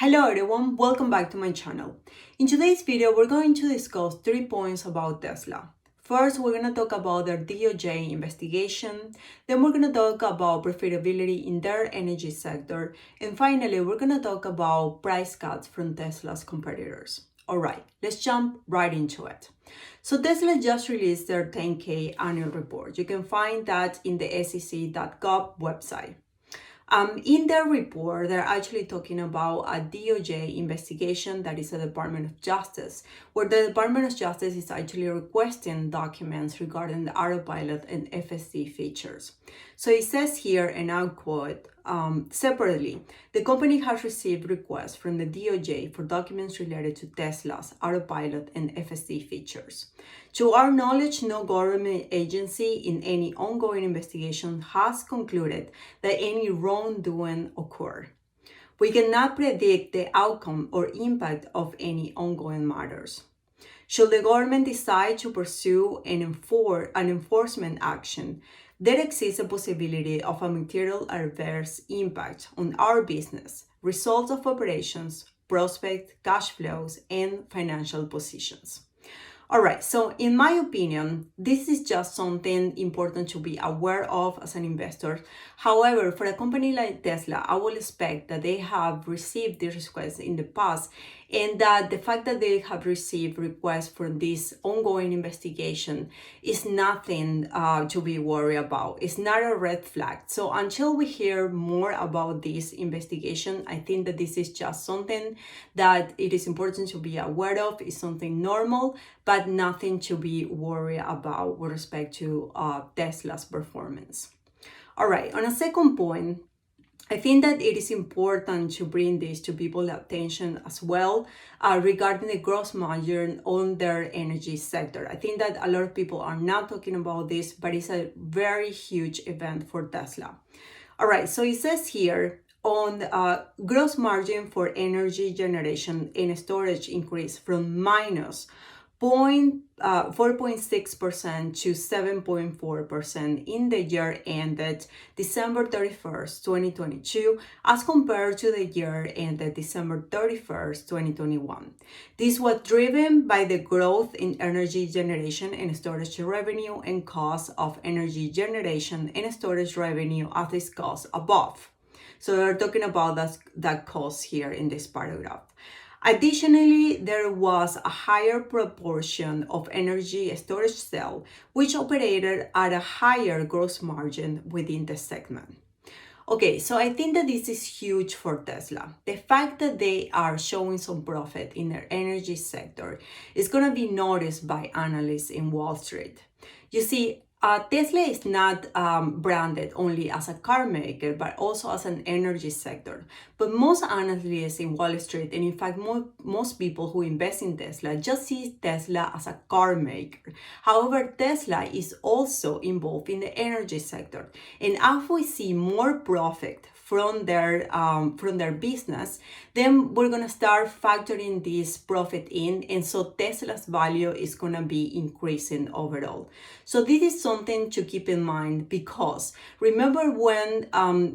Hello everyone, welcome back to my channel. In today's video, we're going to discuss 3 points about Tesla. First, we're going to talk about their DOJ investigation. Then we're going to talk about profitability in their energy sector. And finally, we're going to talk about price cuts from Tesla's competitors. All right, let's jump right into it. So Tesla just released their 10K annual report. You can find that in the sec.gov website. In their report, they're actually talking about a DOJ investigation that is a Department of Justice, where the Department of Justice is actually requesting documents regarding the autopilot and FSD features. So it says here, and I'll quote, separately, the company has received requests from the DOJ for documents related to Tesla's autopilot and FSD features. To our knowledge, no government agency in any ongoing investigation has concluded that any wrongdoing occurred. We cannot predict the outcome or impact of any ongoing matters. Should the government decide to pursue an enforcement action, there exists a possibility of a material adverse impact on our business, results of operations, prospects, cash flows, and financial positions. All right, so in my opinion, this is just something important to be aware of as an investor. However, for a company like Tesla, I will expect that they have received these requests in the past, and that the fact that they have received requests for this ongoing investigation is nothing to be worried about. It's not a red flag. So until we hear more about this investigation, I think that this is just something that it is important to be aware of. It's something normal, but nothing to be worried about with respect to Tesla's performance. All right, on a second point, I think that it is important to bring this to people's attention as well regarding the gross margin on their energy sector. I think that a lot of people are not talking about this, but it's a very huge event for Tesla. All right, so it says here, on gross margin for energy generation and storage increased from minus 4.6% to 7.4% in the year ended December 31st, 2022, as compared to the year ended December 31st, 2021. This was driven by the growth in energy generation and storage revenue and cost of energy generation and storage revenue as discussed above. So they're talking about that cost here in this paragraph. Additionally, there was a higher proportion of energy storage cells, which operated at a higher gross margin within the segment. Okay, so I think that this is huge for Tesla. The fact that they are showing some profit in their energy sector is going to be noticed by analysts in Wall Street. You see, Tesla is not branded only as a car maker, but also as an energy sector. But most analysts in Wall Street, and in fact, most people who invest in Tesla just see Tesla as a car maker. However, Tesla is also involved in the energy sector. And as we see more profit from their business, then we're gonna start factoring this profit in, and so Tesla's value is gonna be increasing overall. So this is something to keep in mind, because remember when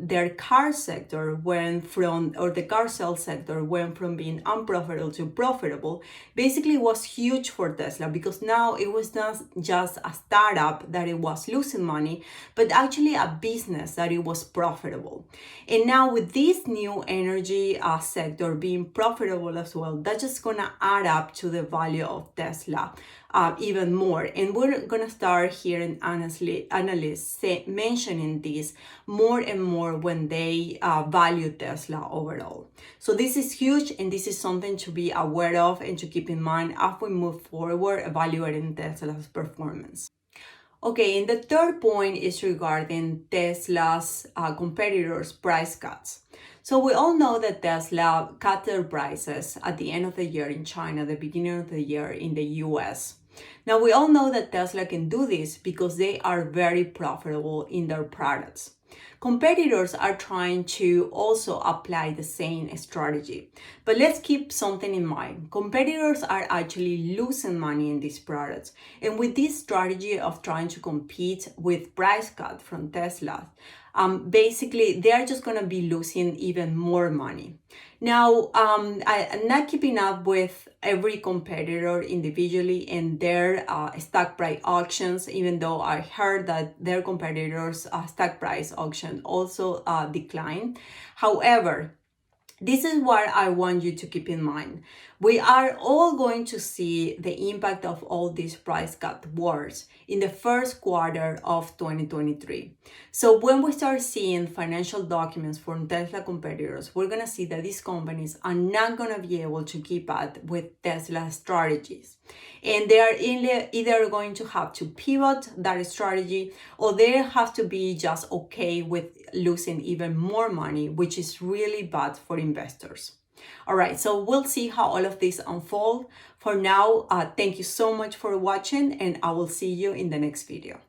their car sector went from, or the car sales sector went from being unprofitable to profitable, basically it was huge for Tesla, because now it was not just a startup that it was losing money, but actually a business that it was profitable. And now with this new energy sector being profitable as well, that's just gonna add up to the value of Tesla even more. And we're gonna start hearing analysts mentioning this more and more when they value Tesla overall. So this is huge, and this is something to be aware of and to keep in mind as we move forward evaluating Tesla's performance. Okay, and the third point is regarding Tesla's competitors' price cuts. So we all know that Tesla cut their prices at the end of the year in China, the beginning of the year in the US. Now we all know that Tesla can do this because they are very profitable in their products. Competitors are trying to also apply the same strategy. But let's keep something in mind. Competitors are actually losing money in these products. And with this strategy of trying to compete with price cut from Tesla, basically they're just going to be losing even more money. Now, I'm not keeping up with every competitor individually and their stock price auctions, even though I heard that their competitors' stock price auction also declined. However, this is what I want you to keep in mind. We are all going to see the impact of all these price cut wars in the first quarter of 2023. So when we start seeing financial documents from Tesla competitors, we're going to see that these companies are not going to be able to keep up with Tesla's strategies. And they are either going to have to pivot that strategy, or they have to be just okay with losing even more money, which is really bad for investors. All right, so we'll see how all of this unfold. For now, thank you so much for watching, and I will see you in the next video.